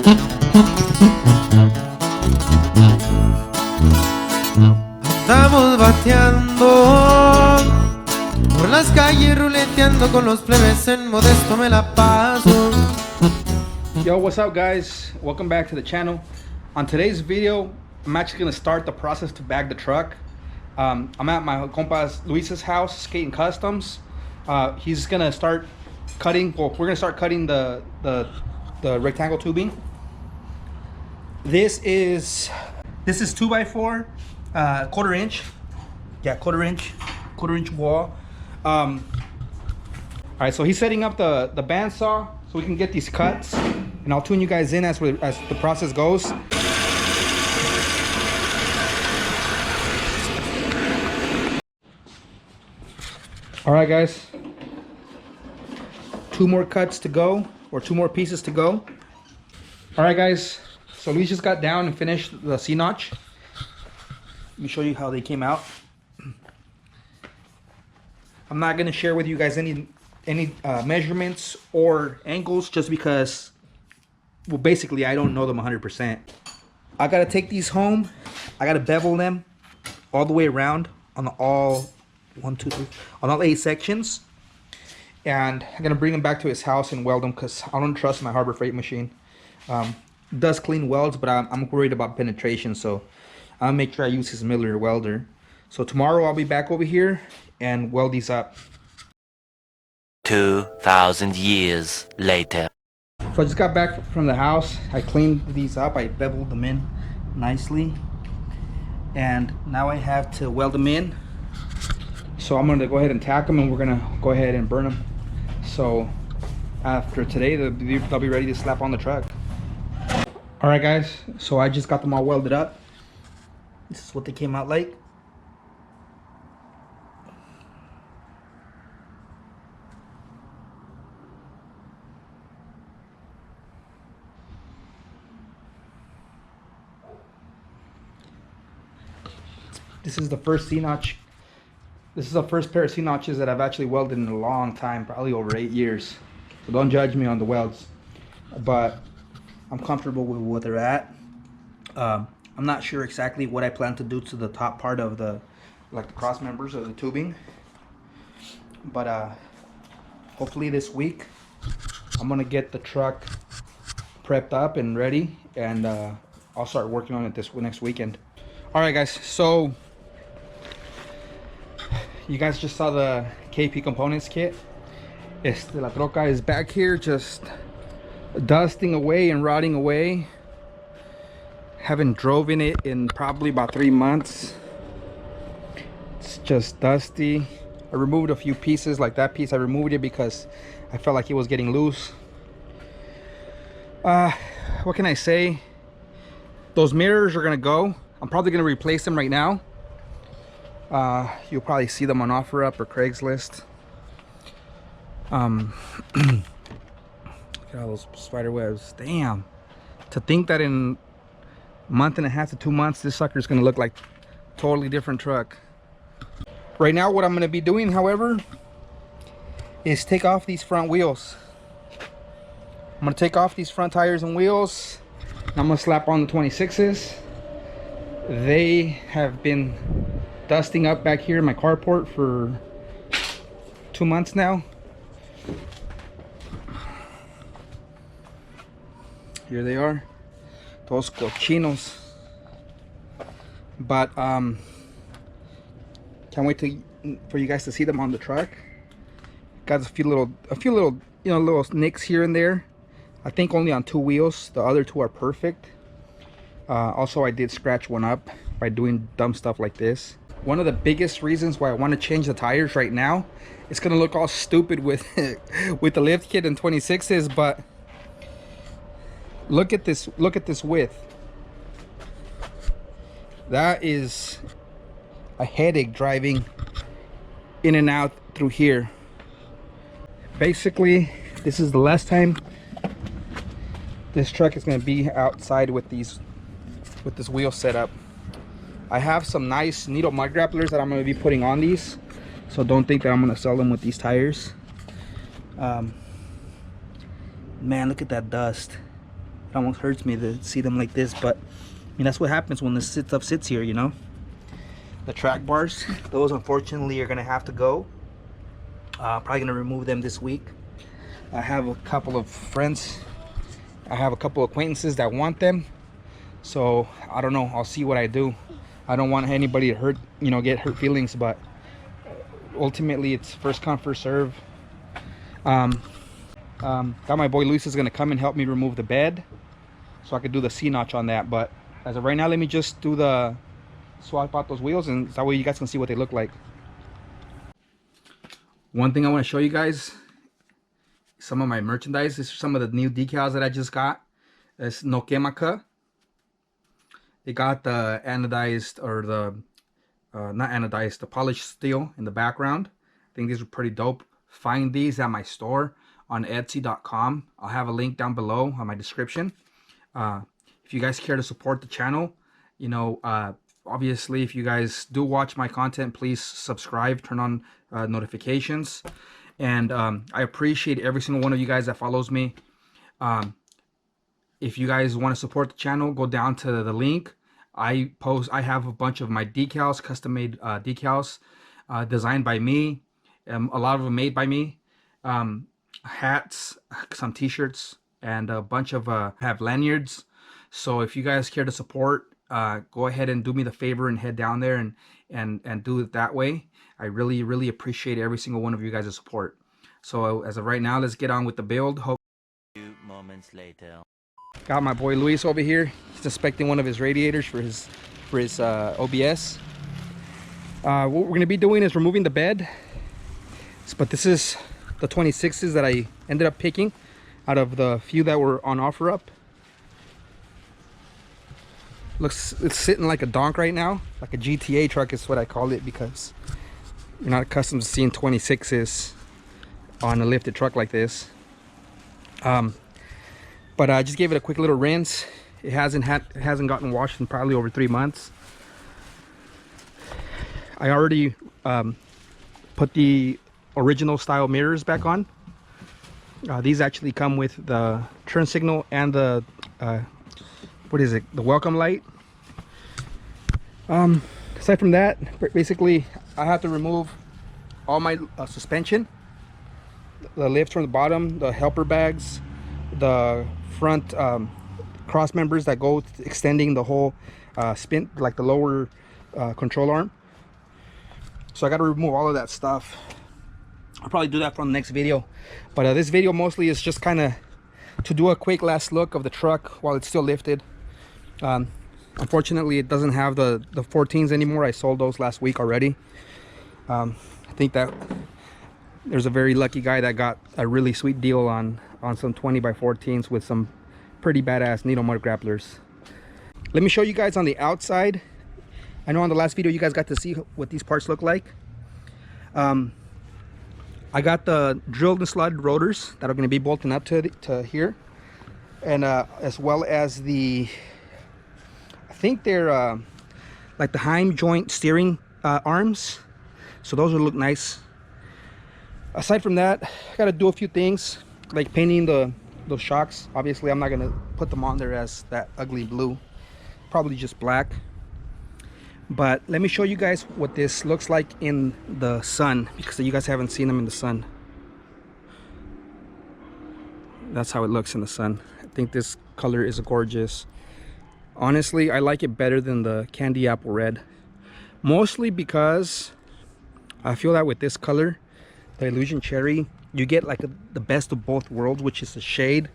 Estamos bateando por las calles, ruleteando con los plebes, en modesto me la paso. Yo, what's up guys? Welcome back to the channel. On today's video, I'm actually going to start the process to bag the truck. I'm at my compa Luis's house, Skating Customs. He's going to start cutting, well, we're going to start cutting the rectangle tubing. This is 2x4, quarter inch. Yeah, quarter inch wall. All right, so he's setting up the bandsaw so we can get these cuts, and I'll tune you guys in as the process goes. All right, guys. 2 more cuts to go, or 2 more pieces to go. All right, guys. So Luis just got down and finished the C-notch. Let me show you how they came out. I'm not gonna share with you guys any measurements or angles, just because, well, basically I don't know them 100%. I gotta take these home. I gotta bevel them all the way around on all 8 sections, and I'm gonna bring them back to his house and weld them, because I don't trust my Harbor Freight machine. It does clean welds, but I'm worried about penetration, so I'll make sure I use his Miller welder. So tomorrow I'll be back over here and weld these up. 2,000 years later. So I just got back from the house. I cleaned these up. I beveled them in nicely, and now I have to weld them in. So I'm going to go ahead and tack them, and we're going to go ahead and burn them. So after today, they'll be ready to slap on the truck. All right, guys. So I just got them all welded up. This is what they came out like. This is the first C-notch. This is the first pair of C-notches that I've actually welded in a long time, probably over 8 years. So don't judge me on the welds, but I'm comfortable with where they're at. I'm not sure exactly what I plan to do to the top part of the cross members of the tubing, but hopefully this week I'm gonna get the truck prepped up and ready, and I'll start working on it this next weekend. All right, guys. So you guys just saw the KP components kit. La troca is back here, just dusting away and rotting away. Haven't drove in it in probably about 3 months. It's just dusty. I removed a few pieces, like that piece. I removed it because I felt like it was getting loose. What can I say? Those mirrors are gonna go. I'm probably gonna replace them right now. You'll probably see them on OfferUp or Craigslist. Look at all those spider webs. Damn. To think that in a month and a half to 2 months, this sucker is gonna look like a totally different truck. Right now, what I'm gonna be doing, however, is take off these front wheels. I'm gonna take off these front tires and wheels, and I'm gonna slap on the 26s. They have been dusting up back here in my carport for 2 months now. Here they are, those cochinos. But can't wait for you guys to see them on the truck. Got a few little little nicks here and there. I think only on 2 wheels. The other 2 are perfect. Also, I did scratch one up by doing dumb stuff like this. One of the biggest reasons why I want to change the tires right now, it's gonna look all stupid with with the lift kit and 26s, but look at this width. That is a headache driving in and out through here. Basically, this is the last time this truck is going to be outside with this wheel setup. I have some nice needle mud grapplers that I'm going to be putting on these, so don't think that I'm going to sell them with these tires. Man, look at that dust. It almost hurts me to see them like this, but I mean, that's what happens when this stuff sits here, you know. The track bars, those unfortunately are gonna have to go. Probably gonna remove them this week. I have a couple of friends, I have a couple of acquaintances that want them, so I don't know, I'll see what I do. I don't want anybody to hurt, you know, get hurt feelings, but ultimately it's first come first serve. Got my boy Luis is gonna come and help me remove the bed so I could do the C-notch on that, but as of right now, let me just do the swap out those wheels, and that way you guys can see what they look like. One thing I want to show you guys, some of my merchandise. This is some of the new decals that I just got. It's no quemaca. They got the anodized, or the not anodized, the polished steel in the background. I think these are pretty dope. Find these at my store on Tcdmob. I'll have a link down below on my description. If you guys care to support the channel, you know, obviously if you guys do watch my content, please subscribe, turn on notifications, and I appreciate every single one of you guys that follows me. If you guys want to support the channel, go down to the link. I have a bunch of my decals, custom made decals, designed by me, a lot of them made by me, hats, some t-shirts, and a bunch of have lanyards. So if you guys care to support, go ahead and do me the favor and head down there and do it that way. I really appreciate every single one of you guys' support. So as of right now, let's get on with the build. A few moments later. Got my boy Luis over here. He's inspecting one of his radiators for his OBS. What we're gonna be doing is removing the bed, but this is the 26s that I ended up picking out of the few that were on offer up. Looks, it's sitting like a donk right now, like a GTA truck is what I call it, because you're not accustomed to seeing 26s on a lifted truck like this. But I just gave it a quick little rinse. It hasn't gotten washed in probably over 3 months. I already put the original style mirrors back on. These actually come with the turn signal and the what is it, the welcome light. Aside from that, basically I have to remove all my suspension, the lift from the bottom, the helper bags, the front cross members that go extending the whole spin, like the lower control arm. So I got to remove all of that stuff. I'll probably do that from the next video, but this video mostly is just kind of to do a quick last look of the truck while it's still lifted. Unfortunately, it doesn't have the 14s anymore. I sold those last week already. I think that there's a very lucky guy that got a really sweet deal on some 20x14s with some pretty badass needle mud grapplers. Let me show you guys on the outside. I know on the last video you guys got to see what these parts look like. I got the drilled and slotted rotors that are going to be bolting up to here, and as well as the, I think they're like the Heim joint steering arms. So those will look nice. Aside from that, I got to do a few things like painting those shocks. Obviously I'm not going to put them on there as that ugly blue, probably just black. But let me show you guys what this looks like in the sun, because you guys haven't seen them in the sun. That's how it looks in the sun. I think this color is gorgeous. Honestly, I like it better than the candy apple red, mostly because I feel that with this color, the illusion cherry, you get like the best of both worlds, which is a shade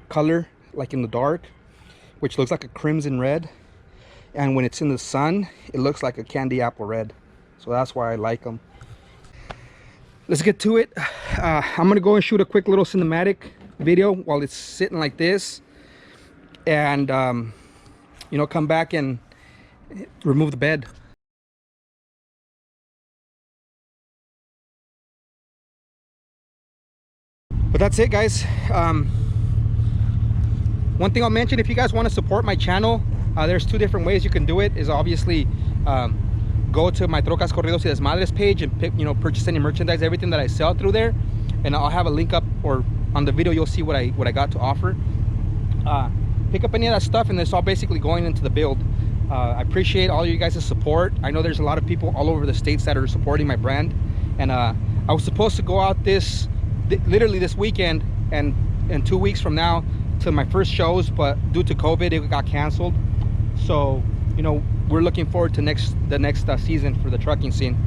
color like in the dark, which looks like a crimson red, and when it's in the sun it looks like a candy apple red. So that's why I like them. Let's get to it. I'm gonna go and shoot a quick little cinematic video while it's sitting like this, and you know, come back and remove the bed. But that's it, guys. One thing I'll mention, if you guys want to support my channel, there's two different ways you can do it. Is obviously go to my Trocas Corridos y Desmadres page and pick, you know, purchase any merchandise, everything that I sell through there, and I'll have a link up, or on the video you'll see what I got to offer. pick up any of that stuff, and it's all basically going into the build. I appreciate all you guys' support. I know there's a lot of people all over the states that are supporting my brand, and I was supposed to go out literally this weekend and 2 weeks from now to my first shows, but due to COVID it got canceled. So you know, we're looking forward to the next season for the trucking scene.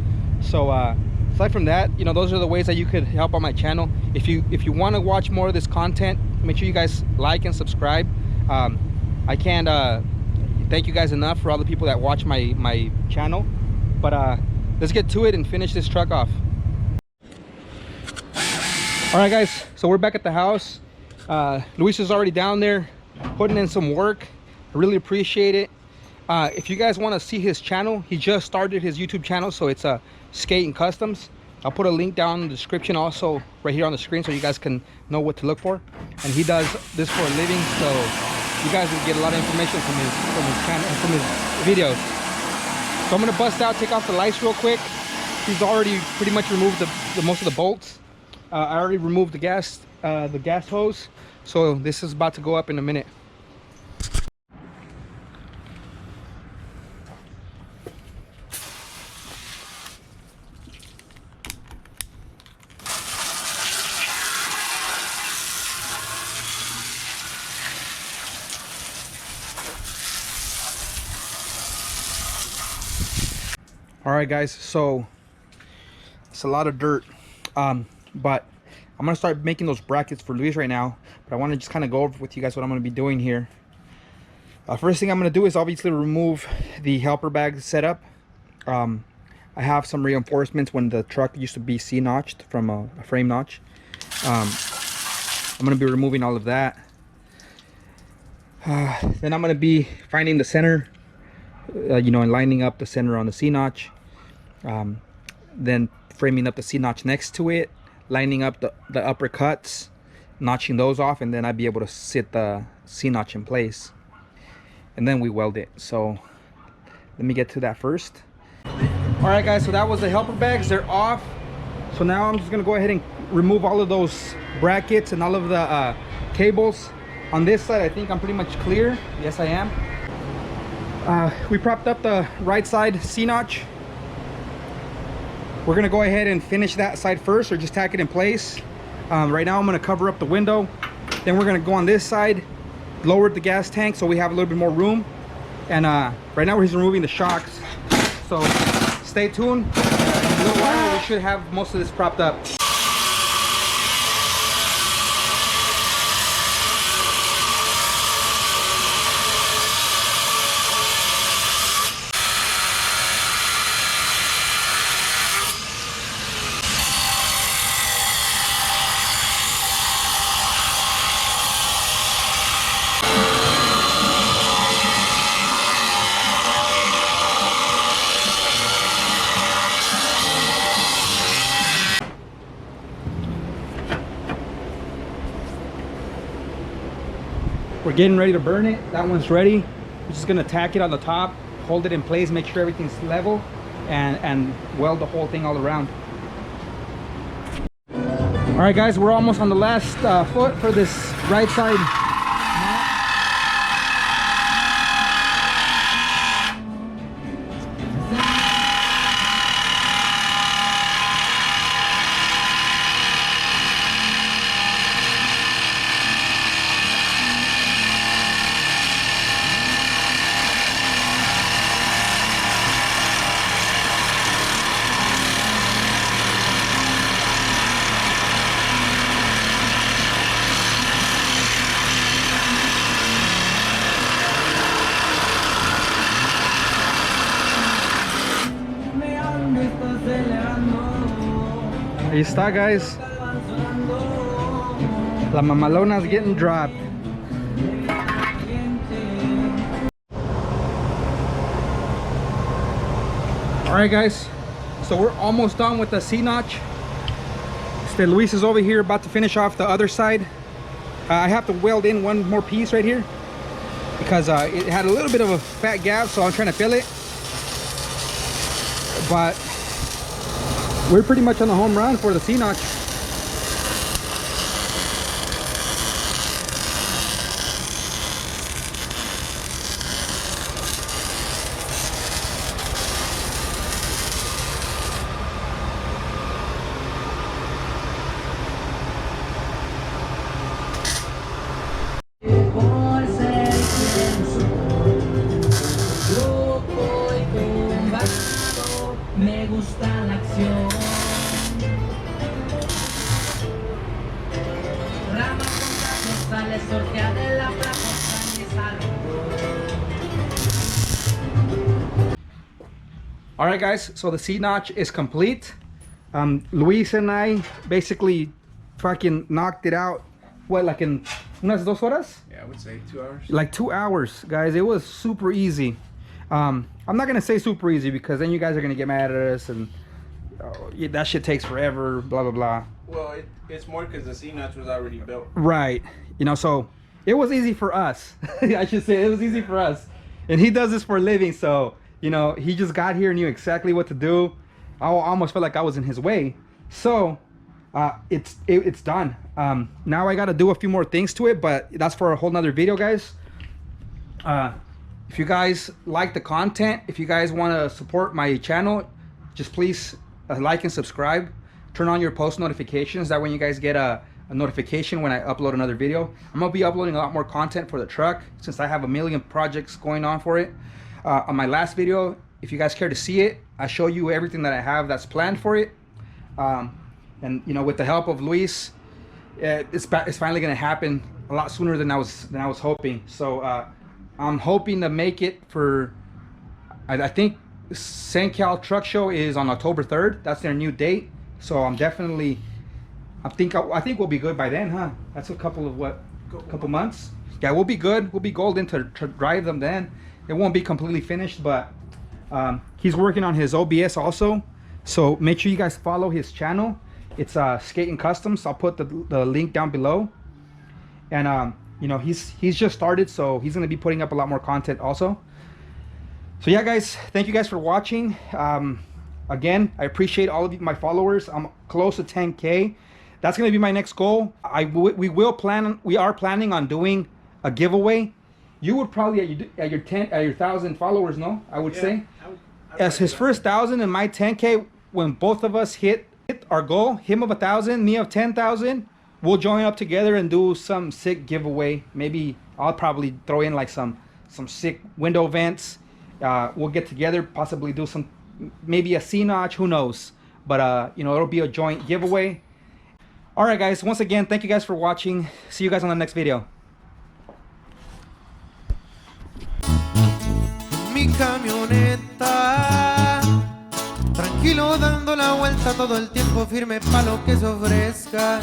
So aside from that, you know, those are the ways that you could help on my channel. If you want to watch more of this content, make sure you guys like and subscribe. I can't thank you guys enough for all the people that watch my channel, but let's get to it and finish this truck off. All right guys, so we're back at the house. Luis is already down there putting in some work. I really appreciate it. If you guys want to see his channel, he just started his YouTube channel, so it's Skate and Customs. I'll put a link down in the description, also right here on the screen, so you guys can know what to look for. And he does this for a living, so you guys will get a lot of information from his channel and from his videos. So I'm gonna bust out, take off the lights real quick. He's already pretty much removed the most of the bolts. I already removed the gas hose, so this is about to go up in a minute. All right guys, so it's a lot of dirt, but I'm gonna start making those brackets for Luis right now. But I want to just kind of go over with you guys what I'm gonna be doing here. First thing I'm gonna do is obviously remove the helper bag setup. I have some reinforcements when the truck used to be C-notched from a frame notch. I'm gonna be removing all of that. Then I'm gonna be finding the center, you know, and lining up the center on the C-notch. Then framing up the C-notch next to it, lining up the upper cuts, notching those off, and then I'd be able to sit the C-notch in place. And then we weld it. So let me get to that first. All right guys, so that was the helper bags. They're off. So now I'm just gonna go ahead and remove all of those brackets and all of the cables. On this side, I think I'm pretty much clear. Yes, I am. We propped up the right side C-notch. We're gonna go ahead and finish that side first, or just tack it in place. Right now I'm gonna cover up the window. Then we're gonna go on this side, lower the gas tank so we have a little bit more room. And right now he's removing the shocks. So stay tuned. In a little while we should have most of this propped up. We're getting ready to burn it. That one's ready. We're just gonna tack it on the top, hold it in place, make sure everything's level, and weld the whole thing all around. All right guys, we're almost on the last foot for this right side. Ahí está, guys. La mamalona's getting dropped. All right, guys. So we're almost done with the C-notch. Luis is over here about to finish off the other side. I have to weld in one more piece right here because it had a little bit of a fat gap, so I'm trying to fill it. But we're pretty much on the home run for the C-notch. All right, guys, so the C-notch is complete. Luis and I basically fucking knocked it out. What, like in unas 2 horas? Yeah, I would say 2 hours. Like 2 hours, guys. It was super easy. I'm not gonna say super easy because then you guys are gonna get mad at us and that shit takes forever, blah blah blah. Well, it's more because the C-notch was already built. Right. You know, so it was easy for us. I should say it was easy for us. And he does this for a living, so you know, he just got here, knew exactly what to do. I almost felt like I was in his way. So it's done. Now I got to do a few more things to it, but that's for a whole nother video, guys. If you guys like the content, if you guys want to support my channel, just please like and subscribe. Turn on your post notifications. That way you guys get a notification when I upload another video. I'm gonna be uploading a lot more content for the truck since I have a million projects going on for it. On my last video, if you guys care to see it, I show you everything that I have that's planned for it. And you know, with the help of Luis, it's finally gonna happen a lot sooner than I was hoping. So I'm hoping to make it for, I think SanCal Truck Show is on October 3rd. That's their new date. So I'm definitely, I think we'll be good by then, huh? That's a couple of couple months. Yeah, we'll be good. We'll be golden to drive them then. It won't be completely finished, but he's working on his OBS also. So make sure you guys follow his channel. It's Skating Customs. I'll put the link down below. And you know, he's just started, so he's gonna be putting up a lot more content also. So yeah, guys, thank you guys for watching. Again, I appreciate all of you, my followers. I'm close to 10K. That's gonna be my next goal. We are planning on doing a giveaway. You would probably at your 1,000 followers, no? I would say. As his first 1,000 and my 10K, when both of us hit our goal, him of 1,000, me of 10,000, we'll join up together and do some sick giveaway. Maybe I'll probably throw in like some sick window vents. We'll get together, possibly do maybe a C-notch, who knows? But you know, it'll be a joint giveaway. All right, guys. Once again, thank you guys for watching. See you guys on the next video. Mi camioneta, tranquilo dando la vuelta todo el tiempo, firme pa' lo que se ofrezca.